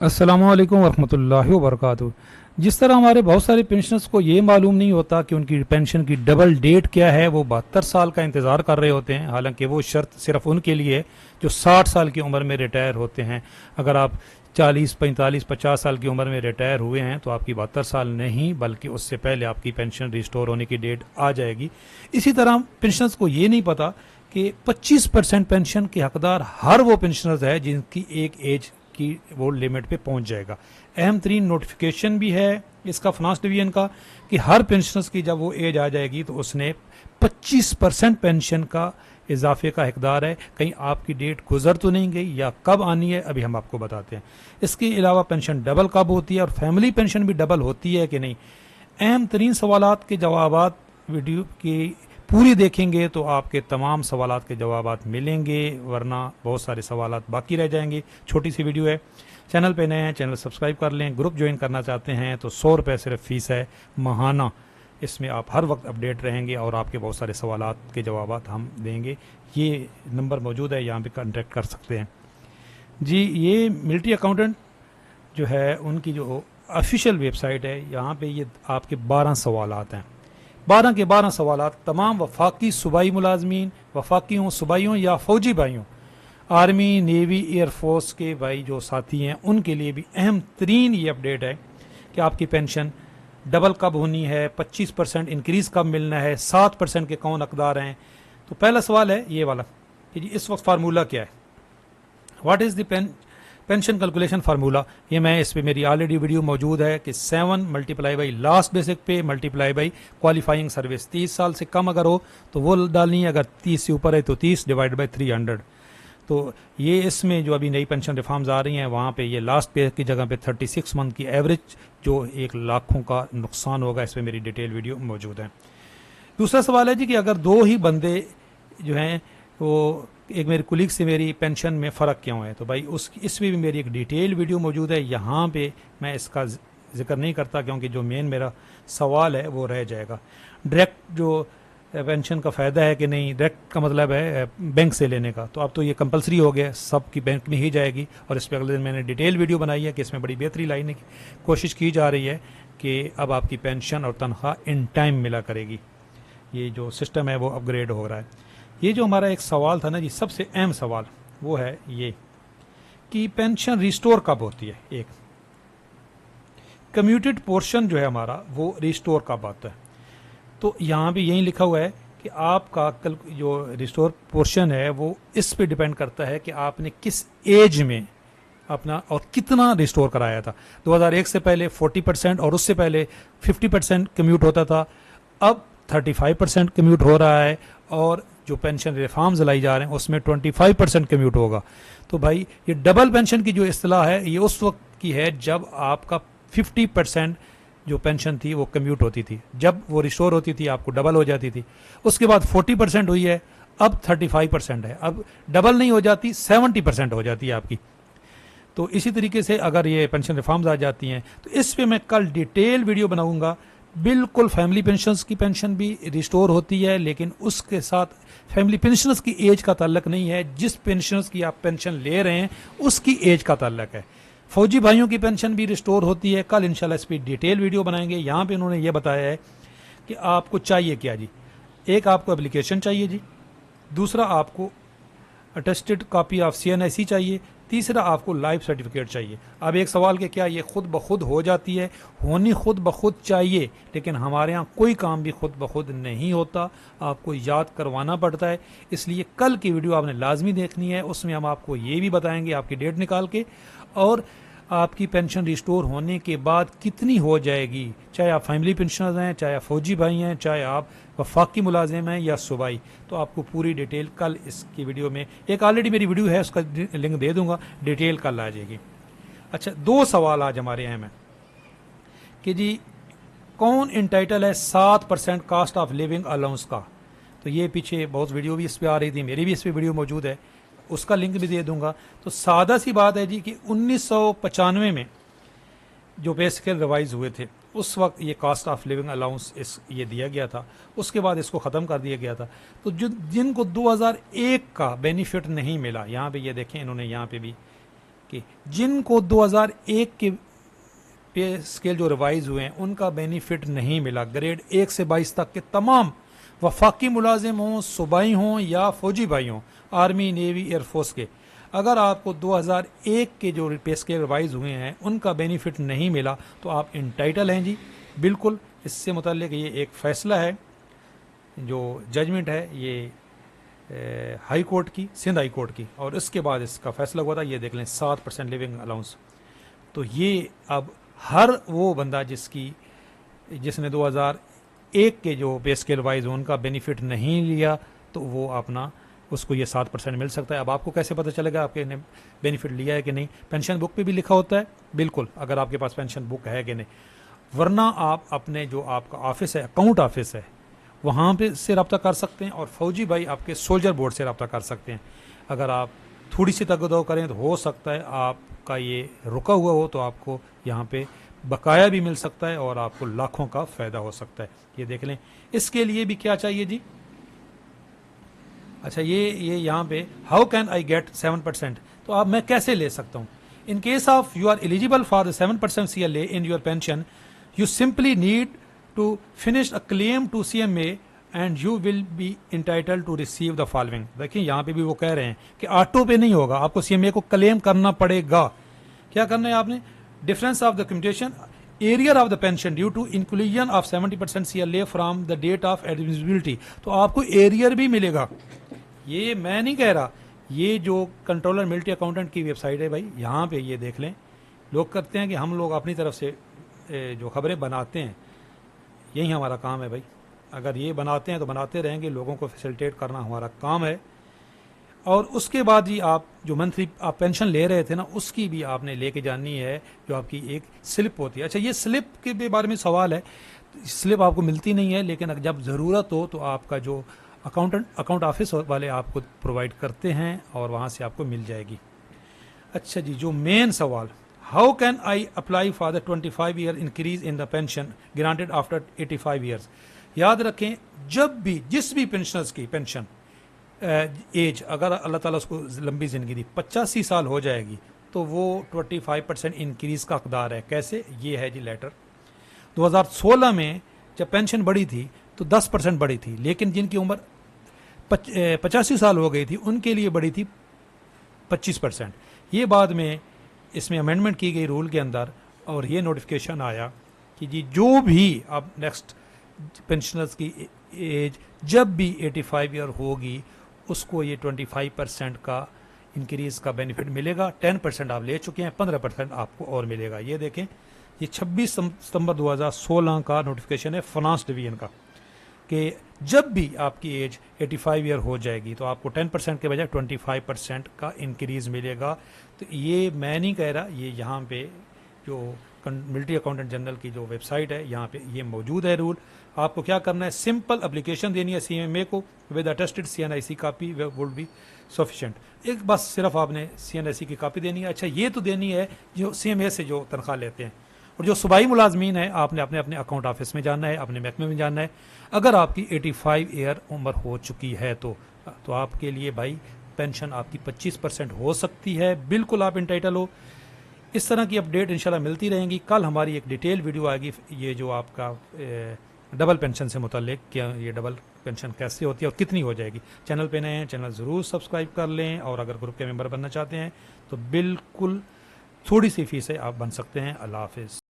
अस्सलामुअलैकुम वरहमतुल्लाहि वबरकातुहू। जिस तरह हमारे बहुत सारे पेंशनर्स को ये मालूम नहीं होता कि उनकी पेंशन की डबल डेट क्या है, वो 72 साल का इंतज़ार कर रहे होते हैं। हालांकि वो शर्त सिर्फ उनके लिए है जो 60 साल की उम्र में रिटायर होते हैं। अगर आप 40, 45, 50 साल की उम्र में रिटायर हुए हैं तो आपकी 72 साल नहीं बल्कि उससे पहले आपकी पेंशन रिस्टोर होने की डेट आ जाएगी। इसी तरह पेंशनर्स को ये नहीं पता कि 25% पेंशन के हकदार हर वो पेंशनर्स है जिनकी एक एज की वो लिमिट पे पहुंच जाएगा। अहम तरीन नोटिफिकेशन भी है इसका फाइनेंस डिवीजन का कि हर पेंशनर्स की जब वो एज आ जाएगी तो उसने 25% पेंशन का इजाफे का हकदार है। कहीं आपकी डेट गुजर तो नहीं गई या कब आनी है, अभी हम आपको बताते हैं। इसके अलावा पेंशन डबल कब होती है और फैमिली पेंशन भी डबल होती है कि नहीं, अहम तरीन सवालात के जवाबात वीडियो की पूरी देखेंगे तो आपके तमाम सवालात के जवाबात मिलेंगे, वरना बहुत सारे सवालात बाकी रह जाएंगे। छोटी सी वीडियो है, चैनल पे नए हैं चैनल सब्सक्राइब कर लें। ग्रुप ज्वाइन करना चाहते हैं तो 100 रुपये सिर्फ फीस है माहाना। इसमें आप हर वक्त अपडेट रहेंगे और आपके बहुत सारे सवालात के जवाबात हम देंगे। ये नंबर मौजूद है, यहाँ पे कांटेक्ट कर सकते हैं जी। ये मिलिट्री अकाउंटेंट जो है उनकी जो ऑफिशियल वेबसाइट है, यहाँ पे ये आपके 12 सवालात हैं। 12 के 12 सवालात तमाम वफाकी सूबाई मुलाजमीन, वफाकियों, सूबाइयों या फौजी भाइयों, आर्मी, नेवी, एयरफोर्स के भाई जो साथी हैं उनके लिए भी अहम तरीन ये अपडेट है कि आपकी पेंशन डबल कब होनी है, 25% इंक्रीज़ कब मिलना है, 7% के कौन हकदार हैं। तो पहला सवाल है ये वाला कि जी इस वक्त फार्मूला क्या है, what is the pension calculation formula. ये मैं इस पे मेरी ऑलरेडी वीडियो मौजूद है कि 7 मल्टीप्लाई बाई लास्ट बेसिक पे मल्टीप्लाई बाई क्वालिफाइंग सर्विस। 30 साल से कम अगर हो तो वो डालनी है, अगर 30 से ऊपर है तो 30 डिवाइड बाई 300। तो ये इसमें जो अभी नई पेंशन रिफॉर्म्स आ रही हैं वहाँ पे ये लास्ट पे की जगह पे 36 मंथ की एवरेज जो 1 लाखों का नुकसान होगा, इस पर मेरी डिटेल वीडियो मौजूद है। दूसरा सवाल है जी कि अगर दो ही बंदे जो हैं वो, एक मेरे कुलीग से मेरी पेंशन में फ़र्क क्यों है, तो भाई उस इसमें भी मेरी एक डिटेल वीडियो मौजूद है। यहाँ पे मैं इसका जिक्र नहीं करता क्योंकि जो मेन मेरा सवाल है वो रह जाएगा। डायरेक्ट जो पेंशन का फ़ायदा है कि नहीं, डायरेक्ट का मतलब है बैंक से लेने का, तो अब तो ये कंपलसरी हो गया, सब की बैंक में ही जाएगी। और इस पर अगले दिन मैंने डिटेल वीडियो बनाई है कि इसमें बड़ी बेहतरी लाने की कोशिश की जा रही है कि अब आपकी पेंशन और तनख्वाह इन टाइम मिला करेगी। ये जो सिस्टम है वो अपग्रेड हो रहा है। ये जो हमारा एक सवाल था ना जी, सबसे अहम सवाल वो है ये कि पेंशन रिस्टोर कब होती है। एक कम्यूटेड पोर्शन जो है हमारा वो रिस्टोर कब आता है, तो यहाँ भी यही लिखा हुआ है कि आपका कल जो रिस्टोर पोर्शन है वो इस पे डिपेंड करता है कि आपने किस एज में अपना और कितना रिस्टोर कराया था। 2001 से पहले 40% और उससे पहले 50% कम्यूट होता था, अब 35% कम्यूट हो रहा है और जो पेंशन रिफॉर्म्स लाई जा रहे हैं उसमें 25% कम्यूट होगा। तो भाई ये डबल पेंशन की जो इस्तेलाह है ये उस वक्त की है जब आपका 50% जो पेंशन थी वो कम्यूट होती थी, जब वो रिस्टोर होती थी आपको डबल हो जाती थी। उसके बाद 40% हुई है, अब 35% है, अब डबल नहीं हो जाती 70% हो जाती है आपकी। तो इसी तरीके से अगर ये पेंशन रिफॉर्म्स आ जाती हैं तो इस पे मैं कल डिटेल वीडियो बनाऊंगा। बिल्कुल फैमिली पेंशन्स की पेंशन भी रिस्टोर होती है, लेकिन उसके साथ फैमिली पेंशनर्स की एज का ताल्लुक नहीं है, जिस पेंशनर्स की आप पेंशन ले रहे हैं उसकी एज का ताल्लुक है। फौजी भाइयों की पेंशन भी रिस्टोर होती है, कल इंशाल्लाह इस पर डिटेल वीडियो बनाएंगे। यहाँ पे उन्होंने ये बताया है कि आपको चाहिए क्या जी, एक आपको एप्लीकेशन चाहिए जी, दूसरा आपको अटेस्टेड कॉपी ऑफ CNIC चाहिए, तीसरा आपको लाइफ सर्टिफिकेट चाहिए। अब एक सवाल कि क्या ये खुद ब खुद हो जाती है, होनी खुद ब खुद चाहिए, लेकिन हमारे यहाँ कोई काम भी खुद ब खुद नहीं होता, आपको याद करवाना पड़ता है। इसलिए कल की वीडियो आपने लाजमी देखनी है, उसमें हम आपको ये भी बताएंगे आपकी डेट निकाल के और आपकी पेंशन रिस्टोर होने के बाद कितनी हो जाएगी, चाहे आप फैमिली पेंशनर्स हैं, चाहे आप फौजी भाई हैं, चाहे आप वफाकी मुलाजिम हैं या सूबाई। तो आपको पूरी डिटेल कल इसकी वीडियो में, एक ऑलरेडी मेरी वीडियो है उसका लिंक दे दूंगा, डिटेल कल आ जाएगी। अच्छा, 2 सवाल आज हमारे अहम हैं कि जी कौन इंटाइटल है 7% कास्ट ऑफ लिविंग अलाउंस का। तो ये पीछे बहुत वीडियो भी इस पर आ रही थी, मेरी भी इस पर वीडियो मौजूद है, उसका लिंक भी दे दूंगा। तो सादा सी बात है जी कि 1995 में जो पे स्केल रिवाइज हुए थे उस वक्त ये कास्ट ऑफ लिविंग अलाउंस ये दिया गया था, उसके बाद इसको ख़त्म कर दिया गया था। तो जिनको 2001 का बेनिफिट नहीं मिला, यहाँ पे ये देखें इन्होंने यहाँ पे भी कि जिनको 2001 के पे स्केल जो रिवाइज हुए हैं उनका बेनिफिट नहीं मिला, ग्रेड 1 से 22 तक के तमाम वफाकी मुलाजिम हों, सूबाई हों या फौजी भाई हों, आर्मी, नेवी, एयरफोर्स के, अगर आपको 2001 के जो पे स्केल रिवाइज हुए हैं उनका बेनिफिट नहीं मिला तो आप इंटाइटल हैं जी, बिल्कुल। इससे मुतल्लिक ये एक फ़ैसला है, जो जजमेंट है ये हाई कोर्ट की, सिंध हाई कोर्ट की, और इसके बाद इसका फैसला हुआ था, ये देख लें 7% लिविंग अलाउंस। तो ये अब हर वो बंदा जिसने 2001 के जो पे स्केल वाइज उनका बेनिफिट नहीं लिया तो वो अपना उसको ये 7% मिल सकता है। अब आपको कैसे पता चलेगा आपके ने बेनिफिट लिया है कि नहीं? पेंशन बुक पे भी लिखा होता है, बिल्कुल, अगर आपके पास पेंशन बुक है कि नहीं। वरना आप अपने जो आपका ऑफिस है, अकाउंट ऑफिस है, वहाँ पे से रब्ता कर सकते हैं, और फौजी भाई आपके सोल्जर बोर्ड से रब्ता कर सकते हैं। अगर आप थोड़ी सी तगदो करें तो हो सकता है आपका ये रुका हुआ हो, तो आपको यहाँ पे बकाया भी मिल सकता है और आपको लाखों का फ़ायदा हो सकता है। ये देख लें। इसके लिए भी क्या चाहिए जी? अच्छा, ये यहाँ पे हाउ कैन आई गेट 7%, तो आप मैं कैसे ले सकता हूँ? In case of you are eligible for the 7% CLA in your pension, you simply need to finish a claim to CMA and you will be entitled to receive the following। देखिए यहाँ पे भी वो कह रहे हैं कि ऑटो पे नहीं होगा, आपको CMA को क्लेम करना पड़ेगा। क्या करना है आपने? Difference of the commutation arrear of the pension due to inclusion of 70% CLA from the date of eligibility, तो आपको एरियर भी मिलेगा। ये मैं नहीं कह रहा, ये जो कंट्रोलर मिलिट्री अकाउंटेंट की वेबसाइट है भाई, यहाँ पे ये देख लें। लोग करते हैं कि हम लोग अपनी तरफ से जो खबरें बनाते हैं, यही हमारा काम है भाई। अगर ये बनाते हैं तो बनाते रहेंगे, लोगों को फैसिलिटेट करना हमारा काम है। और उसके बाद ही आप जो मंथली आप पेंशन ले रहे थे ना, उसकी भी आपने लेके जानी है, जो आपकी एक स्लिप होती है। अच्छा, ये स्लिप के बारे में सवाल है, स्लिप आपको मिलती नहीं है, लेकिन जब ज़रूरत हो तो आपका जो अकाउंट ऑफिस वाले आपको प्रोवाइड करते हैं और वहाँ से आपको मिल जाएगी। अच्छा जी, जो मेन सवाल, how can I apply for the 25-year increase in the pension granted after 85 years. याद रखें, जब भी जिस भी पेंशनर्स की पेंशन एज, अगर अल्लाह ताला उसको लंबी ज़िंदगी दी, 85 साल हो जाएगी, तो वो 25% इंक्रीज़ का हकदार है। कैसे? ये है जी लेटर। 2016 में जब पेंशन बढ़ी थी तो 10% बढ़ी थी, लेकिन जिनकी उम्र 85 साल हो गई थी उनके लिए बढ़ी थी 25%। ये बाद में इसमें अमेंडमेंट की गई रूल के अंदर, और ये नोटिफिकेशन आया कि जी जो भी अब नेक्स्ट पेंशनर्स की एज जब भी 85 ईयर होगी, उसको ये 25% का इंक्रीज़ का बेनिफिट मिलेगा। 10% आप ले चुके हैं, 15% आपको और मिलेगा। ये देखें, ये 26 सितंबर 2016 का नोटिफिकेशन है फाइनेंस डिवीजन का, कि जब भी आपकी एज 85 ईयर हो जाएगी तो आपको 10% के बजाय 25% का इंक्रीज़ मिलेगा। तो ये मैं नहीं कह रहा, ये यहाँ पे जो मिलिट्री अकाउंटेंट जनरल की जो वेबसाइट है, यहाँ पे ये मौजूद है रूल। आपको क्या करना है? सिंपल एप्लीकेशन देनी है CMA को with attested CNIC copy would be sufficient. एक बस सिर्फ आपने CNIC की कापी देनी है। अच्छा, ये तो देनी है जो CMA से जो तनख्वाह लेते हैं, और जो सूबाई मुलाजमीन है आपने अपने अपने अकाउंट ऑफिस में जाना है, अपने महकमे में जाना है। अगर आपकी 85 ईयर उम्र हो चुकी है तो आपके लिए भाई पेंशन आपकी 25% हो सकती है, बिल्कुल आप इंटाइटल हो। इस तरह की अपडेट इंशाल्लाह मिलती रहेंगी। कल हमारी एक डिटेल वीडियो आएगी, ये जो आपका डबल पेंशन से मुताल्लिक, क्या ये डबल पेंशन कैसे होती है और कितनी हो जाएगी। चैनल पे नए हैं, चैनल ज़रूर सब्सक्राइब कर लें, और अगर ग्रुप के मेंबर बनना चाहते हैं तो बिल्कुल थोड़ी सी फीस है, आप बन सकते हैं। अल्लाह हाफिज़।